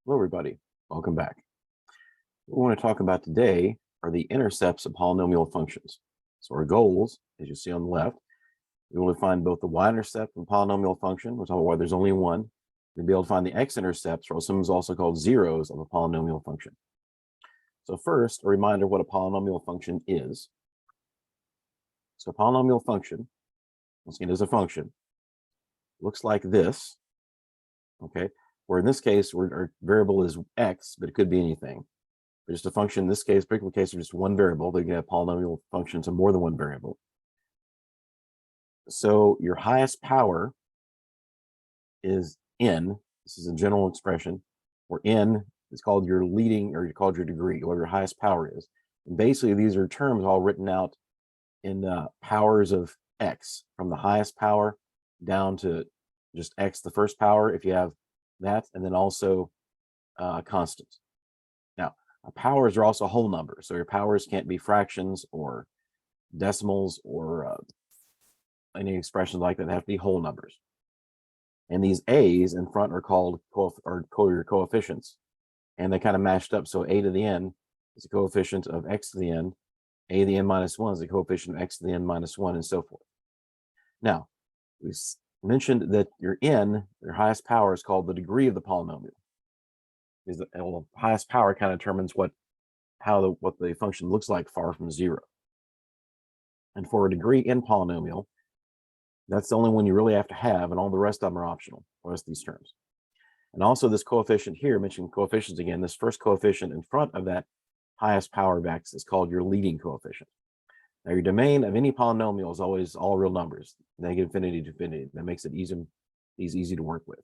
Hello, everybody. Welcome back. What we want to talk about today are the intercepts of polynomial functions. So our goals, as you see on the left, we want to find both the y-intercept of a polynomial function. We'll talk about why there's only one. We'll be able to find the x-intercepts, or sometimes also called zeros, of a polynomial function. So first, a reminder of what a polynomial function is. So a polynomial function, once again, is a function. Looks like this, okay? Where in this case, our variable is x, but it could be anything. But just a function, in this case, particular case of just one variable, they can have polynomial functions of more than one variable. So your highest power is n. This is a general expression, where n is called your leading, or you called your degree, whatever your highest power is. And basically, these are terms all written out in powers of x, from the highest power down to just x, the first power, if you have that, and then also constants. Now, powers are also whole numbers, so your powers can't be fractions or decimals or any expressions like that. They have to be whole numbers. And these a's in front are called your coefficients, and they kind of mashed up. So a to the n is a coefficient of x to the n, a to the n minus 1 is a coefficient of x to the n minus 1, and so forth. Now, we mentioned that your n, your highest power, is called the degree of the polynomial. Is the highest power kind of determines what the function looks like far from zero. And for a degree in polynomial, that's the only one you really have to have, and all the rest of them are optional, the rest of these terms. And also this coefficient here, mentioning coefficients again, this first coefficient in front of that highest power of x is called your leading coefficient. Now, your domain of any polynomial is always all real numbers, negative infinity to infinity. That makes it easy to work with.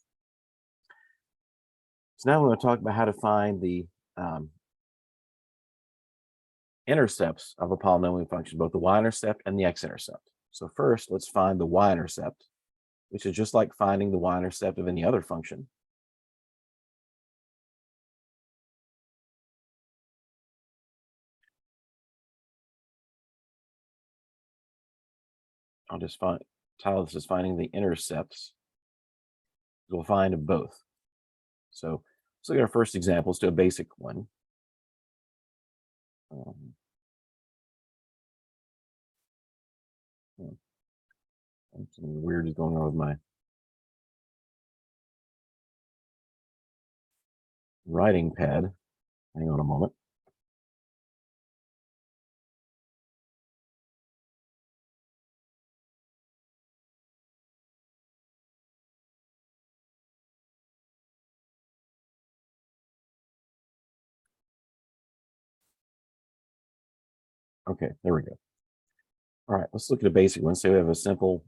So now we're going to talk about how to find the intercepts of a polynomial function, both the y-intercept and the x-intercept. So first, let's find the y-intercept, which is just like finding the y-intercept of any other function. I'll just title this as finding the intercepts. We'll find both. So let's look at our first example. Let's do a basic one. Something weird is going on with my writing pad. Hang on a moment. Okay, there we go. All right, let's look at a basic one. Say we have a simple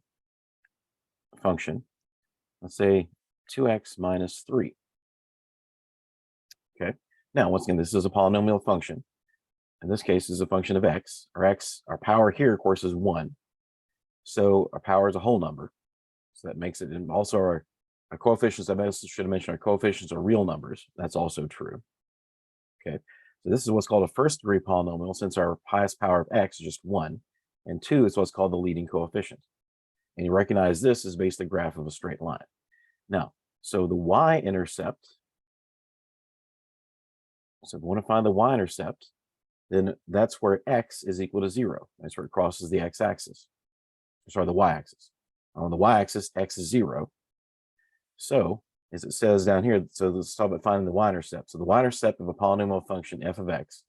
function. Let's say 2x minus 3. Okay, now once again, this is a polynomial function. In this case, this is a function of x. Our power here, of course, is 1. So our power is a whole number. So that makes it, and also our coefficients, I should have mentioned, our coefficients are real numbers. That's also true. Okay, so this is what's called a first degree polynomial, since our highest power of x is just 1. And 2 is what's called the leading coefficient. And you recognize this is basically the graph of a straight line. Now, so the y-intercept, so if we want to find the y-intercept, then that's where x is equal to 0. That's where it crosses the x-axis. Sorry, the y-axis. On the y-axis, x is 0. So, as it says down here, so let's talk about finding the y-intercept. So the y-intercept of a polynomial function f of x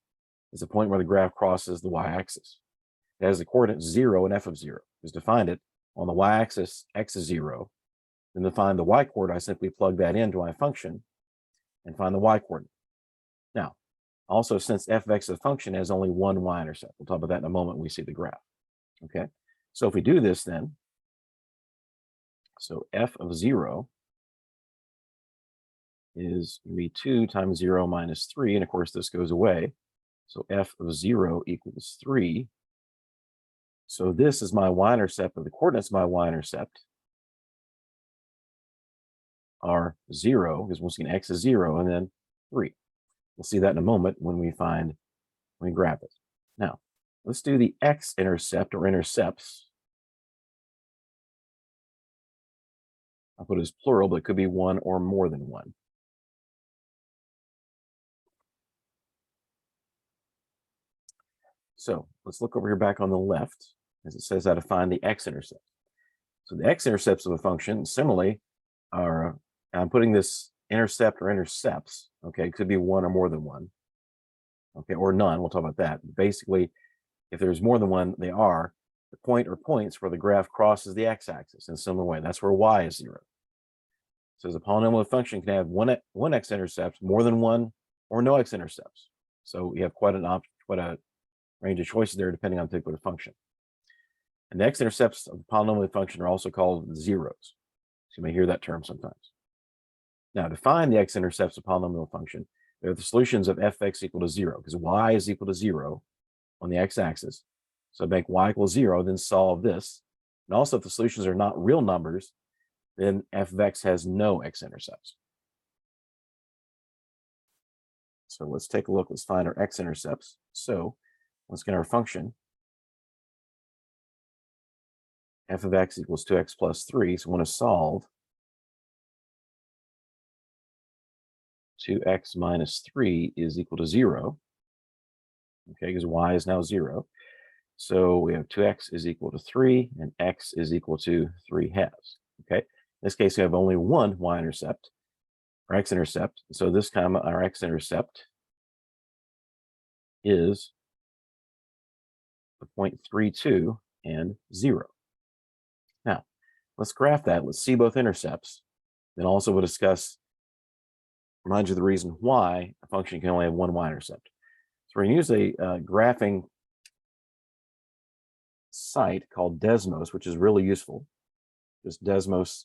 is the point where the graph crosses the y-axis. It has the coordinates 0 and f of 0. Because to find it, on the y-axis, x is 0. Then to find the y-coordinate, I simply plug that into my function and find the y-coordinate. Now, also, since f of x as a function has only one y-intercept, we'll talk about that in a moment when we see the graph. Okay, so if we do this then, so f of 0 is going to be 2 times 0 minus 3, and of course this goes away. So f of 0 equals 3. So this is my y-intercept, but the coordinates of my y-intercept are 0, because once again x is 0, and then 3. We'll see that in a moment when we graph it. Now, let's do the x-intercept or intercepts. I'll put it as plural, but it could be one or more than one. So let's look over here back on the left, as it says how to find the x-intercept. So the x-intercepts of a function, similarly, are, I'm putting this intercept or intercepts, okay, it could be one or more than one, okay, or none, we'll talk about that. Basically, if there's more than one, they are the point or points where the graph crosses the x-axis in a similar way. That's where y is 0. So the polynomial function can have one x-intercept, more than one, or no x-intercepts. So we have quite a range of choices there depending on the particular function. And the x-intercepts of the polynomial function are also called zeros. So you may hear that term sometimes. Now, to find the x-intercepts of polynomial function, they're the solutions of fx equal to 0, because y is equal to 0 on the x-axis. So make y equals 0, then solve this. And also, if the solutions are not real numbers, then f of x has no x-intercepts. So let's take a look. Let's find our x-intercepts. So let's get our function. F of x equals 2x plus 3. So we want to solve 2x minus 3 is equal to 0. Okay, because y is now 0. So we have 2x is equal to 3, and x is equal to 3 halves. Okay, in this case, we have only one y-intercept, or x-intercept. So this time, our x-intercept is the 0.32 and 0. Now, let's graph that. Let's see both intercepts. Then also we'll discuss, remind you the reason why a function can only have one y-intercept. So we're going to use a graphing site called Desmos, which is really useful. Just Desmos,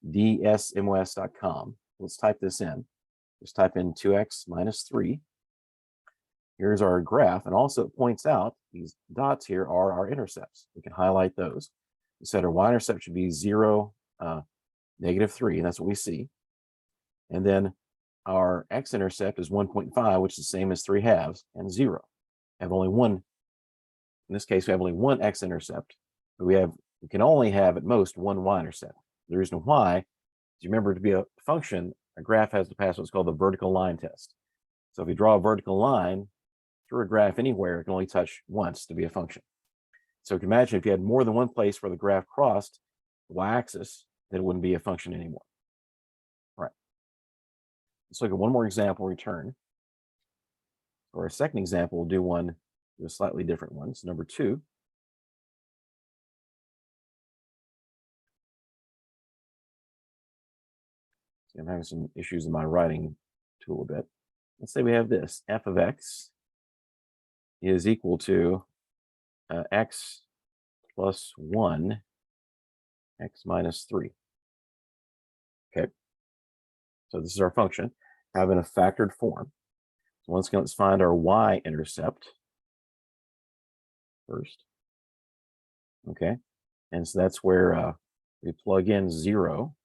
dsmos.com. Let's type this in. Just type in 2x minus 3. Here's our graph, and also it points out these dots here are our intercepts. We can highlight those. We said our y-intercept should be 0, negative 3, and that's what we see. And then our x-intercept is 1.5, which is the same as 3 halves, and 0. We have only one. In this case, we have only one x-intercept, but we can only have at most one y-intercept. The reason why is, you remember, to be a function, a graph has to pass what's called the vertical line test. So if you draw a vertical line through a graph anywhere, it can only touch once to be a function. So you can imagine if you had more than one place where the graph crossed the y-axis, then it wouldn't be a function anymore. All right. Let's look at one more example, return. For our second example, we'll do a slightly different one. So number 2. See, I'm having some issues in my writing tool a bit. Let's say we have this. F of x is equal to x plus 1, x minus 3. Okay. So this is our function, having a factored form. So once again, let's find our y-intercept first. Okay. And so that's where we plug in 0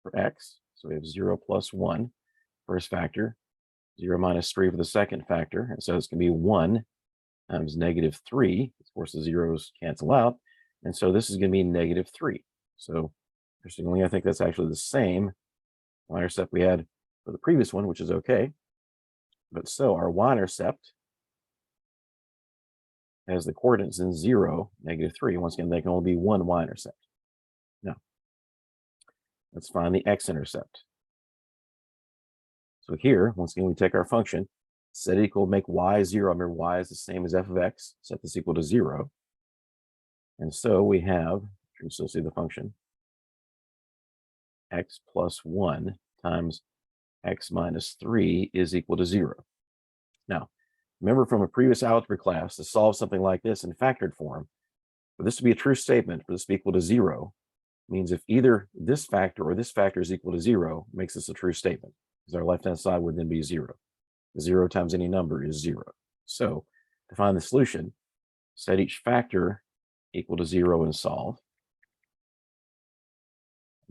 for x. So we have 0 plus 1, first factor, 0 minus 3 for the second factor. And so it's going to be 1 times negative 3. Of course, the zeros cancel out. And so this is going to be negative 3. So interestingly, I think that's actually the same y-intercept we had for the previous one, which is okay. But so our y-intercept has the coordinates in 0, negative 3. Once again, there can only be one y-intercept. Now, let's find the x-intercept. So here, once again, we take our function, set it equal, make y 0. Remember, y is the same as f of x. Set this equal to 0. And so we have, you can still see the function, x plus 1 times x minus 3 is equal to 0. Now, remember from a previous algebra class, to solve something like this in factored form, for this to be a true statement, for this to be equal to 0, means if either this factor or this factor is equal to 0, makes this a true statement, because our left-hand side would then be 0. 0 times any number is 0. So to find the solution, set each factor equal to 0 and solve.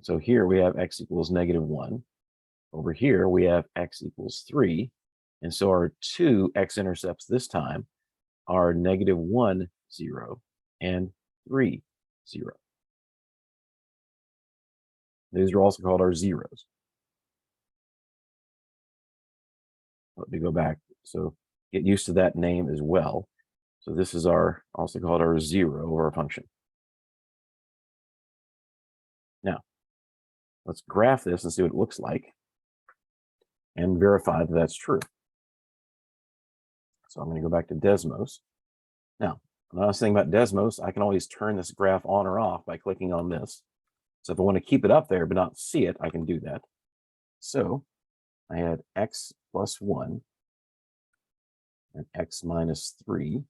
So here we have x equals negative 1. Over here we have x equals 3. And so our two x-intercepts this time are negative 1, 0, and 3, 0. These are also called our zeros. Let me go back. So get used to that name as well. So this is our, also called our zero or our function. Now, let's graph this and see what it looks like and verify that that's true. So I'm going to go back to Desmos. Now, another thing about Desmos, I can always turn this graph on or off by clicking on this. So if I want to keep it up there but not see it, I can do that. So I had x plus 1 and x minus 3.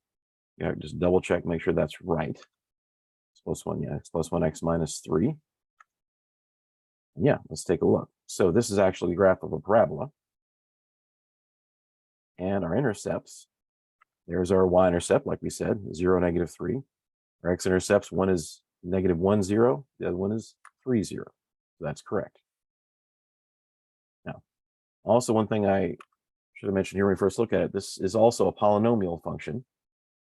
Yeah, just double check, make sure that's right. X plus 1, yeah, x plus 1, x minus 3. And yeah, let's take a look. So this is actually the graph of a parabola. And our intercepts, there's our y-intercept, like we said, 0, negative 3. Our x-intercepts, one is negative 1, 0. The other one is 3, 0. So that's correct. Now, also one thing I should have mentioned here when we first look at it, this is also a polynomial function.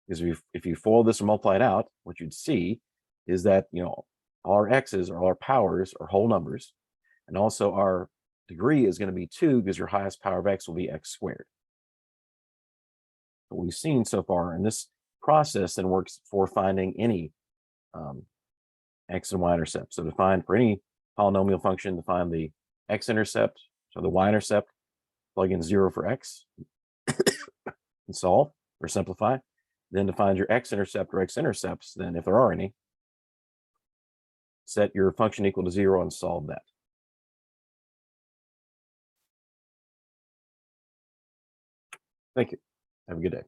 Because if you FOIL this or multiply it out, what you'd see is that, all our x's or all our powers are whole numbers. And also our degree is going to be 2 because your highest power of x will be x squared. What we've seen so far, and this process then works for finding any x and y-intercept. So to find for any polynomial function, to find the x-intercept, so the y-intercept, plug in 0 for x and solve or simplify. Then to find your x-intercept or x-intercepts, then if there are any, set your function equal to 0 and solve that. Thank you. Have a good day.